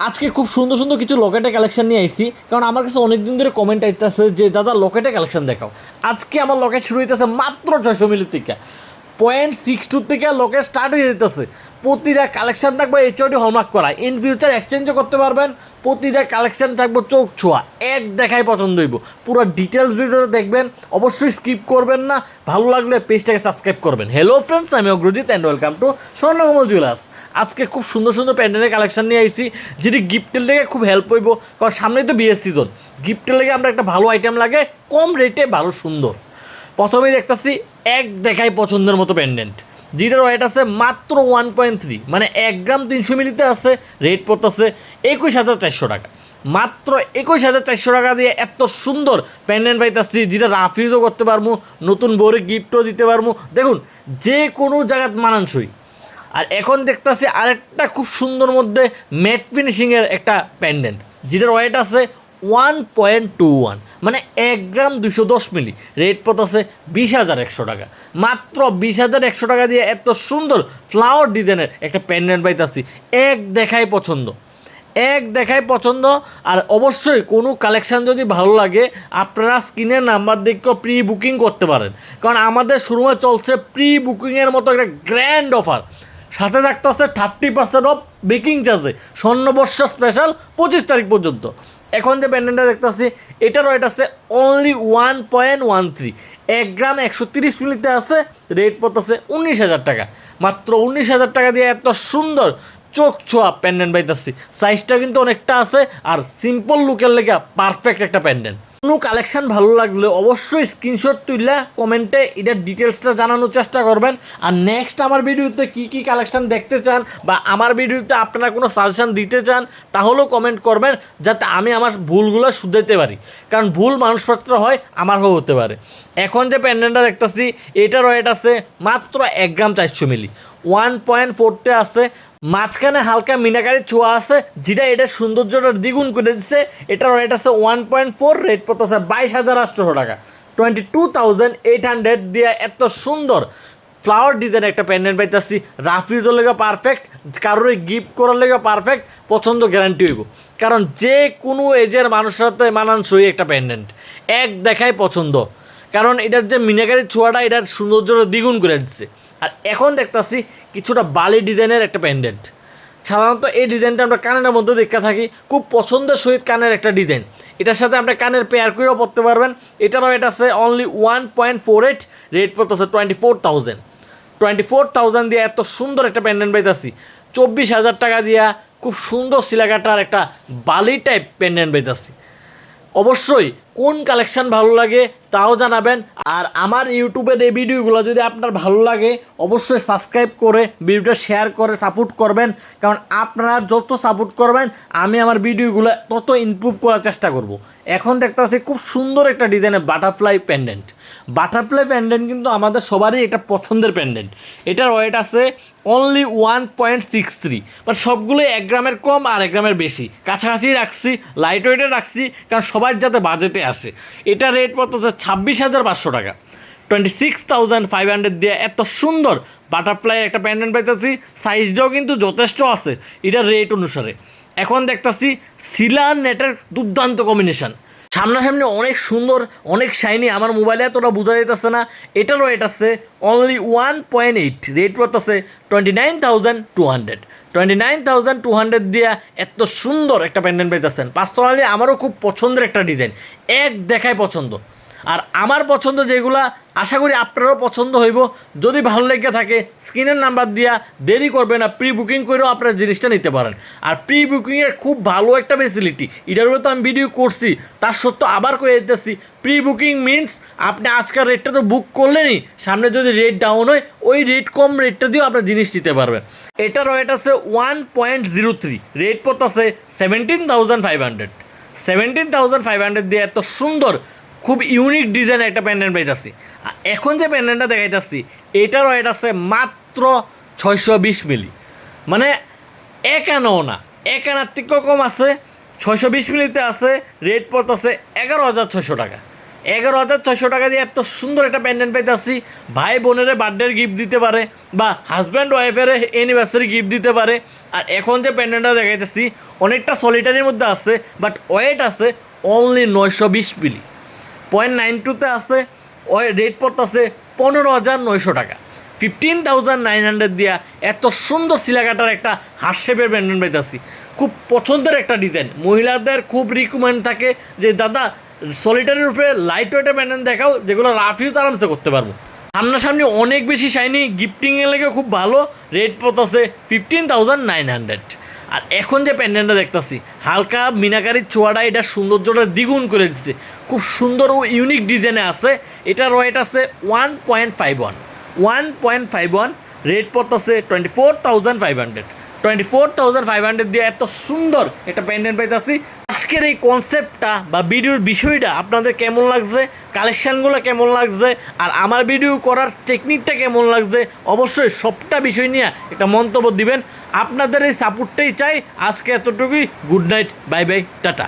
আজকে খুব সুন্দর সুন্দর কিছু লকেটের কালেকশন নিয়ে আইছি, কারণ আমার কাছে অনেক দিন ধরে কমেন্ট আইতেছে যে দাদা লকেটের কালেকশন দেখাও। আজকে আমার লকেট শুরু হইতেছে মাত্র 600 মিলি থেকে, 0.62 থেকে লকেট স্টার্ট হয়ে যেতেছে। প্রতিটা কালেকশন থাকবে এইচওডি হলমার্ক করা, ইন ফিউচার এক্সচেঞ্জও করতে পারবেন। প্রতিটা কালেকশন থাকবে চোখ ছোঁয়া, এক দেখায় পছন্দ হইব। পুরো ডিটেলস ভিডিওটা দেখবেন, অবশ্যই স্কিপ করবেন না। ভালো লাগলে পেজটাকে সাবস্ক্রাইব করবেন। হ্যালো ফ্রেন্ডস, আমি Agrajit and welcome to Swarnakamal jewellers. আজকে খুব সুন্দর সুন্দর প্যান্ডেলের কালেকশন নিয়ে আইছি, যেটি গিফটের লেগে খুব হেল্প হইব। কারণ সামনেই তো বিয়ের সিজন, গিফটের লেগে আমরা একটা ভালো আইটেম লাগে, কম রেটে ভালো সুন্দর। প্রথমেই দেখতেছি এক দেখায় পছন্দের মতো পেন্ডেন্ট, যেটার ওয়েট আছে মাত্র 1.3, মানে 1 গ্রাম 300 মিলিতে আছে। রেট পড়তেছে 21,400 টাকা। মাত্র 21,400 টাকা দিয়ে এত সুন্দর পেন্ডেন্ট পাইতেছি, যেটা রাফ ইউজও করতে পারবো, নতুন বউরে গিফটও দিতে পারবো। দেখুন, যে কোনো জায়গায় মানানসই। আর এখন দেখতেছি আরেকটা খুব সুন্দর মধ্যে ম্যাট ফিনিশিংয়ের একটা পেন্ডেন্ট, যেটার ওয়েট আছে 1.21, মানে 1 গ্রাম 210 মিলি। রেট পথ আছে 20,100 টাকা। মাত্র 20,100 টাকা দিয়ে এত সুন্দর ফ্লাওয়ার ডিজাইনের একটা পেন্ডেন্ট পাইতেছি। এক দেখায় পছন্দ, এক দেখায় পছন্দ। আর অবশ্যই কোনো কালেকশান যদি ভালো লাগে, আপনারা স্ক্রিনের নাম্বার দেখেও প্রি বুকিং করতে পারেন। কারণ আমাদের শুরুমে চলছে প্রি বুকিংয়ের মতো একটা গ্র্যান্ড অফার, সাথে থাকতেছে 30% অফ বেকিং চার্জে, স্বর্ণবর্ষ স্পেশাল 25 তারিখ পর্যন্ত। এখন যে প্যান্ডেলটা দেখতেছি, এটার ওয়েট আছে অনলি 1.13, 1 গ্রাম 130 মিলিতে আছে। রেট পড়তেছে 19,000 টাকা। মাত্র 19,000 টাকা দিয়ে এত সুন্দর চোখ ছোঁয়া প্যান্ডেন্ট পাইতেছি। সাইজটা কিন্তু অনেকটা আছে, আর সিম্পল লুকের লেগে পারফেক্ট একটা প্যান্ডেন্ট। কোনো কালেকশান ভালো লাগলে অবশ্যই স্ক্রিনশট তুললে কমেন্টে এটার ডিটেলসটা জানানোর চেষ্টা করবেন। আর নেক্সট আমার ভিডিওতে কী কী কালেকশান দেখতে চান, বা আমার ভিডিওতে আপনারা কোনো সাজেশান দিতে চান, তাহলেও কমেন্ট করবেন, যাতে আমি আমার ভুলগুলো শুধরাতে পারি। কারণ ভুল মানুষপত্র হয়, আমারও হতে পারে। এখন যে প্যান্ডেন্টটা দেখতেছি, এটার ওয়েট আছে মাত্র 1 গ্রাম 400 মিলি, 1.4তে আছে। মাঝখানে হালকা মিনাকারি ছোঁয়া আছে, যেটা এটার সৌন্দর্যটা দ্বিগুণ করে দিচ্ছে। এটার রেট আছে 1.4, রেট পড়তেছে 22,800 টাকা। 22,800 দিয়ে এত সুন্দর ফ্লাওয়ার ডিজাইন একটা প্যান্ডেন্ট পাইতেছি। রাফ ইউজের লেগে পারফেক্ট, কারোর গিফট করার লেগে পারফেক্ট, পছন্দ গ্যারান্টি হইব। কারণ যে কোনো এজের মানুষের সাথে মানানসই একটা প্যান্ডেন্ট, এক দেখায় পছন্দ। কারণ এটার যে মিনাকারি ছোঁয়াটা এটার সৌন্দর্যটা দ্বিগুণ করে দিচ্ছে। আর এখন দেখতেছি কিছুটা বালি ডিজাইনের একটা পেন্ডেন্ট। সাধারণত এই ডিজাইনটা আমরা কানের মধ্যে দেখে থাকি, খুব পছন্দের সহিত কানের একটা ডিজাইন। এটার সাথে আমরা কানের পেয়ার করেও পড়তে পারবেন। এটারও রেট আছে অনলি 1.48, রেট পড়তেছে 24,000। 24,000 দিয়ে এত সুন্দর একটা পেন্ডেন্ট পাইতেছি। 24,000 টাকা দিয়া খুব সুন্দর সিলাকাটার একটা বালি টাইপ পেন্ডেন্ট পাইতেছি। অবশ্যই কোন কালেকশান ভালো লাগে তাও জানাবেন। আর আমার ইউটিউবের এই ভিডিওগুলো যদি আপনার ভালো লাগে, অবশ্যই সাবস্ক্রাইব করে ভিডিওটা শেয়ার করে সাপোর্ট করবেন। কারণ আপনারা যত সাপোর্ট করবেন, আমি আমার ভিডিওগুলো তত ইমপ্রুভ করার চেষ্টা করব। এখন দেখতে পাচ্ছি খুব সুন্দর একটা ডিজাইনের বাটারফ্লাই প্যান্ডেন্ট। বাটারফ্লাই প্যান্ডেন্ট কিন্তু আমাদের সবারই একটা পছন্দের প্যান্ডেন্ট। এটার ওয়েট আছে অনলি 1.63, বাট সবগুলোই 1 গ্রামের কম আর 1 গ্রামের বেশি, কাছাকাছি রাখছি, লাইট ওয়েটে রাখছি, কারণ সবার যাতে বাজেটে আসে। এটা রেট পড়তেছে 26,500 টাকা। 26,500 দিয়ে এত সুন্দর বাটারফ্লাই একটা প্যান্ডেন্ট পাইতেছি। সাইজটাও কিন্তু যথেষ্ট আছে এটার রেট অনুসারে। এখন দেখতেছি সিলার নেটের দুর্দান্ত কম্বিনেশন, সামনাসামনি অনেক সুন্দর, অনেক শাইনি। আমার মোবাইলে এতটা বোঝা যেতেছে না। এটার রেট আছে অনলি 1.8, রেট পড়তেছে 29,200। 29,200 দিয়ে এত সুন্দর একটা প্যান্ডেন্ট পাইতেছেন। পার্সোনালি আমারও খুব পছন্দের একটা ডিজাইন, এক দেখায় পছন্দ। আর আমার পছন্দ যেগুলা, আশা করি আপনারও পছন্দ হইব। যদি ভালো লেগে থাকে, স্ক্রিনের নাম্বার দিয়া দেরি করবে না, প্রি বুকিং করেও আপনারা জিনিসটা নিতে পারেন। আর প্রি বুকিংয়ের খুব ভালো একটা ফেসিলিটি, এটার উপরে তো আমি ভিডিও করছি, তার সত্ত্বেও আবার করে দিতেছি। প্রি বুকিং মিনস আপনি আজকের রেটটা তো বুক করলেনই, সামনে যদি রেট ডাউন হয়, ওই রেট কম রেটটা দিয়েও আপনার জিনিস নিতে পারবেন। এটার রেট আছে 1.03, রেট পড়তেছে 17,500। 17,500 দিয়ে এত সুন্দর খুব ইউনিক ডিজাইনের একটা প্যান্ডেন্ট পাইতেছি। এখন যে প্যান্ডেন্টটা দেখাইতেছি, এটার ওয়েট আছে মাত্র 620 মিলি, মানে 1 আনাও না, 1 আনার থেকেও কম আছে। 620 মিলিতে আছে। রেট পড়তেছে 11,600 টাকা। 11,600 টাকা দিয়ে এত সুন্দর একটা প্যান্ডেন্ট পাইতেছি। ভাই বোনের বার্থডের গিফট দিতে পারে বা হাজব্যান্ড ওয়াইফের অ্যানিভার্সারি গিফট দিতে পারে। আর এখন যে প্যান্ডেন্টটা দেখাইতেছি অনেকটা সলিটারির মধ্যে আছে, বাট ওয়েট আছে অনলি 920 মিলি। 0.92তে আছে, রেট পড়তেছে 15,900 টাকা। 15,900 দিয়া এত সুন্দর সিলাকাটার একটা হার্ট শেপের প্যান্ডেন্ট পাইতেছি। খুব পছন্দের একটা ডিজাইন, মহিলাদের খুব রিকমেন্ড থাকে যে দাদা সলিটারির উপরে লাইট ওয়েটের প্যান্ডেন্ট দেখাও যেগুলো রাফ ইউজ আরামসে করতে পারবো। সামনাসামনি অনেক বেশি শাইনি, গিফটিংয়ের লেগে খুব ভালো। রেট পড়তেছে 15,900। আর এখন যে প্যান্ডেন্টটা দেখতেছি হালকা মিনাকারির ছোঁয়াটা এটা সৌন্দর্যটা দ্বিগুণ করে দিচ্ছে। খুব সুন্দর ও ইউনিক ডিজাইনে আছে। এটার ওয়েট আছে 1.51। রেট পড়তেছে 24,500। 24,500 দিয়ে এত সুন্দর একটা প্যান্ডেন্ট পাইতেছি। আজকের এই কনসেপ্টটা বা ভিডিওর বিষয়টা আপনাদের কেমন লাগছে, কালেকশানগুলো কেমন লাগছে, আর আমার ভিডিও করার টেকনিকটা কেমন লাগছে, অবশ্যই সবটা বিষয় নিয়ে একটা মন্তব্য দিবেন। আপনাদের এই সাপোর্টটাই চাই। আজকে এতটুকুই। Good night, bye bye, tata.